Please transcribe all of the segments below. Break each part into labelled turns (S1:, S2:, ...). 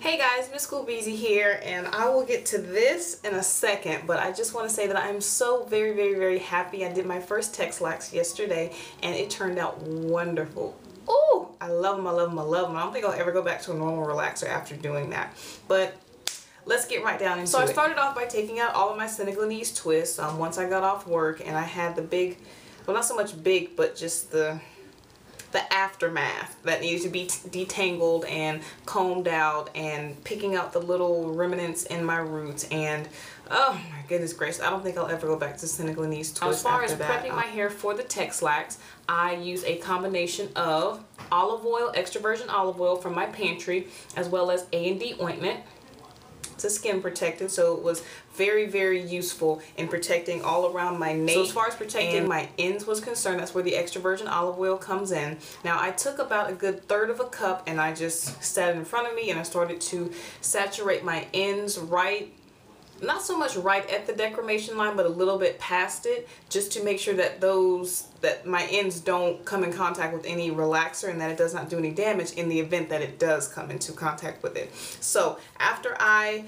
S1: Hey guys, Miss Cool Beezy here, and I will get to this in a second, but I just want to say that I'm so very happy. I did my first Texlax yesterday, and it turned out wonderful. Oh, I love them, I love them, I love them. I don't think I'll ever go back to a normal relaxer after doing that, but let's get right down into it. So I started off by taking out all of my Senegalese twists once I got off work, and I had the big, well, not so much big, but just the aftermath that needed to be detangled and combed out, and picking out the little remnants in my roots. And oh my goodness gracious, I don't think I'll ever go back to Senegalese twists. As far as prepping my hair for the Texlax, I use a combination of olive oil, extra virgin olive oil from my pantry, as well as A&D ointment. It's a skin protectant, so it was very useful in protecting all around my nape. So as far as protecting my ends was concerned, that's where the extra virgin olive oil comes in. Now I took about a good third of a cup and I just set it in front of me, and I started to saturate my ends right, not so much right at the declamation line, but a little bit past it, just to make sure that my ends don't come in contact with any relaxer, and that it does not do any damage in the event that it does come into contact with it. So after I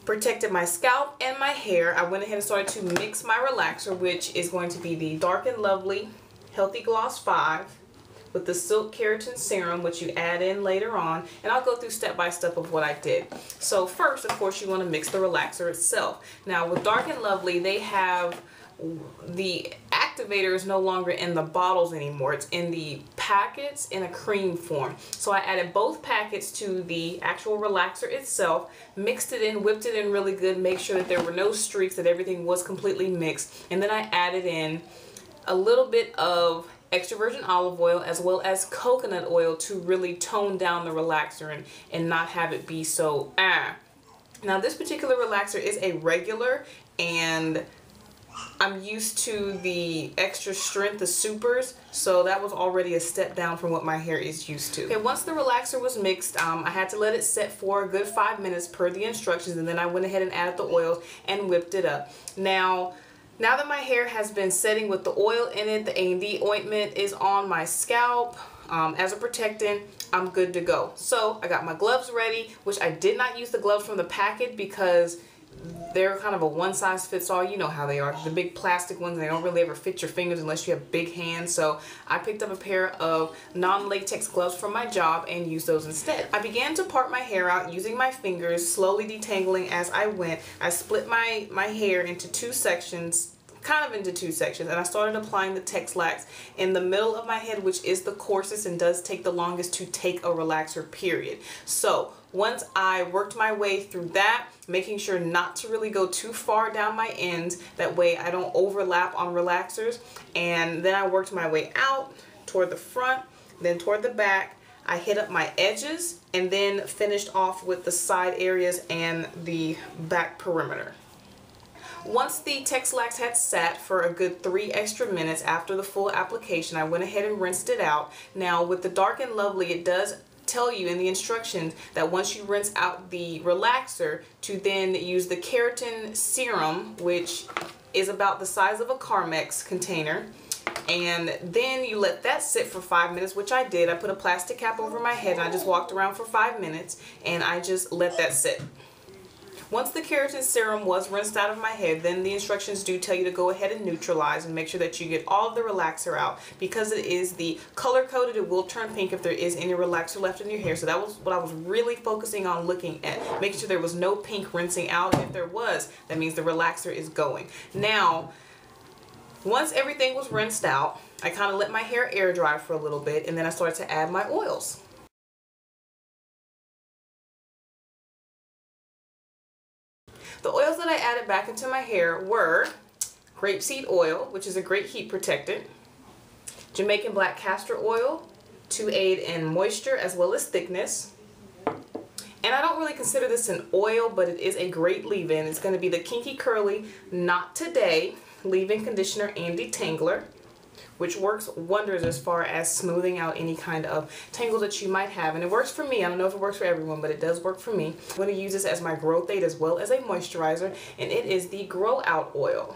S1: protected my scalp and my hair, I went ahead and started to mix my relaxer, which is going to be the Dark and Lovely Healthy Gloss 5 with the Silk Keratin Serum, which you add in later on, and I'll go through step by step of what I did. So first, of course, you want to mix the relaxer itself. Now with Dark and Lovely, they have the activator is no longer in the bottles anymore. It's in the packets in a cream form. So I added both packets to the actual relaxer itself, mixed it in, whipped it in really good, make sure that there were no streaks, that everything was completely mixed, and then I added in a little bit of extra virgin olive oil as well as coconut oil to really tone down the relaxer and not have it be so Now this particular relaxer is a regular, and I'm used to the extra strength, the supers, so that was already a step down from what my hair is used to. Okay, once the relaxer was mixed, I had to let it set for a good 5 minutes per the instructions, and then I went ahead and added the oils and whipped it up. Now that my hair has been setting with the oil in it, the A&D ointment is on my scalp as a protectant, I'm good to go. So I got my gloves ready, which I did not use the gloves from the packet because they're kind of a one-size-fits-all. You know how they are. The big plastic ones, they don't really ever fit your fingers unless you have big hands. So I picked up a pair of non-latex gloves from my job and used those instead. I began to part my hair out using my fingers, slowly detangling as I went. I split my hair into two sections, and I started applying the Texlax in the middle of my head, which is the coarsest and does take the longest to take a relaxer, period. So once I worked my way through that, making sure not to really go too far down my ends, that way I don't overlap on relaxers, and then I worked my way out toward the front, then toward the back. I hit up my edges and then finished off with the side areas and the back perimeter. Once the Texlax had sat for a good 3 extra minutes after the full application, I went ahead and rinsed it out. Now with the Dark and Lovely, it does tell you in the instructions that once you rinse out the relaxer, to then use the keratin serum, which is about the size of a Carmex container, and then you let that sit for 5 minutes, which I did. I put a plastic cap over my head and I just walked around for 5 minutes and I just let that sit. Once the keratin serum was rinsed out of my head, then the instructions do tell you to go ahead and neutralize and make sure that you get all of the relaxer out. Because it is the color coded, it will turn pink if there is any relaxer left in your hair. So that was what I was really focusing on looking at, making sure there was no pink rinsing out. And if there was, that means the relaxer is going. Now, once everything was rinsed out, I kind of let my hair air dry for a little bit, and then I started to add my oils. The oils that I added back into my hair were grapeseed oil, which is a great heat protectant, Jamaican black castor oil to aid in moisture as well as thickness, and I don't really consider this an oil, but it is a great leave-in. It's going to be the Kinky Curly Not Today leave-in conditioner and detangler, which works wonders as far as smoothing out any kind of tangles that you might have. And it works for me. I don't know if it works for everyone, but it does work for me. I'm going to use this as my growth aid as well as a moisturizer, and it is the Grow Out oil.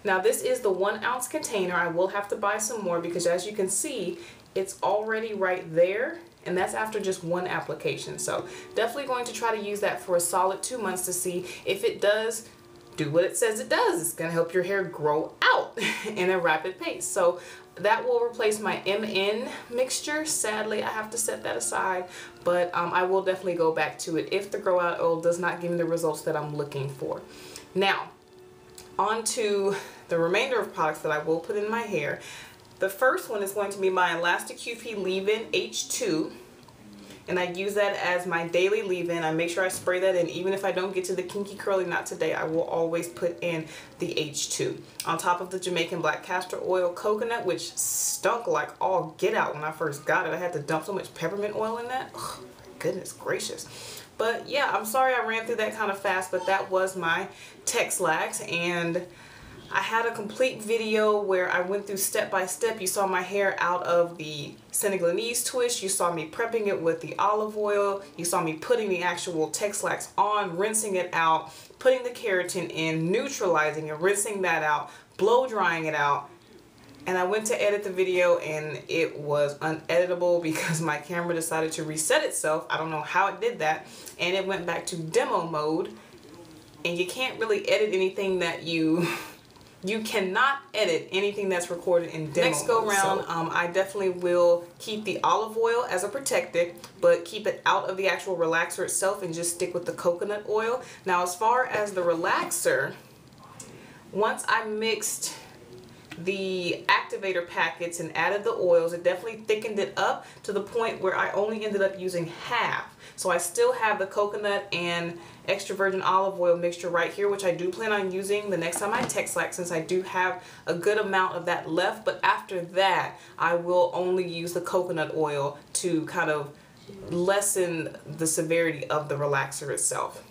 S1: Now this is the 1 ounce container. I will have to buy some more because as you can see, it's already right there, and that's after just 1 application. So definitely going to try to use that for a solid 2 months to see if it does do what it says it does. It's gonna help your hair grow out in a rapid pace. So that will replace my MN mixture. Sadly, I have to set that aside, but I will definitely go back to it if the grow out oil does not give me the results that I'm looking for. Now, on to the remainder of products that I will put in my hair. The first one is going to be my Elastic QP Leave-In H2. And I use that as my daily leave-in. I make sure I spray that in. Even if I don't get to the kinky curly knot today, I will always put in the H2. On top of the Jamaican black castor oil coconut, which stunk like all get out when I first got it. I had to dump so much peppermint oil in that. Oh, goodness gracious. But yeah, I'm sorry I ran through that kind of fast, but that was my Texlax. And I had a complete video where I went through step by step. You saw my hair out of the Senegalese twist. You saw me prepping it with the olive oil. You saw me putting the actual Texlax on, rinsing it out, putting the keratin in, neutralizing it, rinsing that out, blow drying it out. And I went to edit the video and it was uneditable because my camera decided to reset itself. I don't know how it did that. And it went back to demo mode. And you can't really edit anything that you cannot edit anything that's recorded in demo. Next go round, I definitely will keep the olive oil as a protectant, but keep it out of the actual relaxer itself and just stick with the coconut oil. Now, as far as the relaxer, once I mixed the activator packets and added the oils, it definitely thickened it up to the point where I only ended up using half. So I still have the coconut and extra virgin olive oil mixture right here, which I do plan on using the next time I Texlax, since I do have a good amount of that left. But after that, I will only use the coconut oil to kind of lessen the severity of the relaxer itself.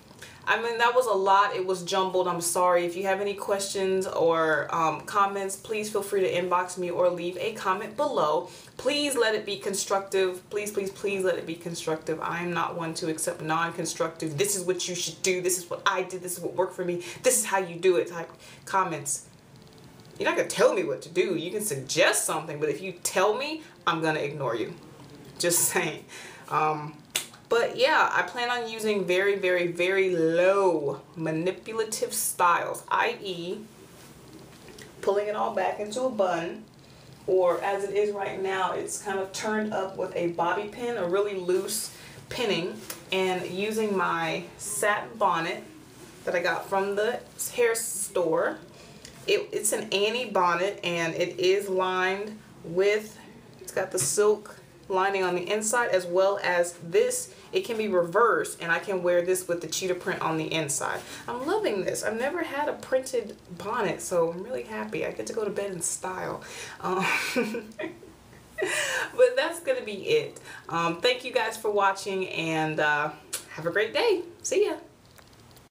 S1: I mean, that was a lot. It was jumbled. I'm sorry. If you have any questions or comments, please feel free to inbox me or leave a comment below. Please let it be constructive. Please, please, please let it be constructive. I'm not one to accept non-constructive. This is what you should do. This is what I did. This is what worked for me. This is how you do it type comments. You're not going to tell me what to do. You can suggest something, but if you tell me, I'm going to ignore you. Just saying. But yeah, I plan on using very, very, very low manipulative styles, i.e. pulling it all back into a bun, or as it is right now, it's kind of turned up with a bobby pin, a really loose pinning, and using my satin bonnet that I got from the hair store. It's an Annie bonnet, and it is lined with, it's got the silk lining on the inside, as well as this. It can be reversed, and I can wear this with the cheetah print on the inside. I'm loving this. I've never had a printed bonnet, so I'm really happy. I get to go to bed in style. But that's gonna be it. Thank you guys for watching, and have a great day. See ya.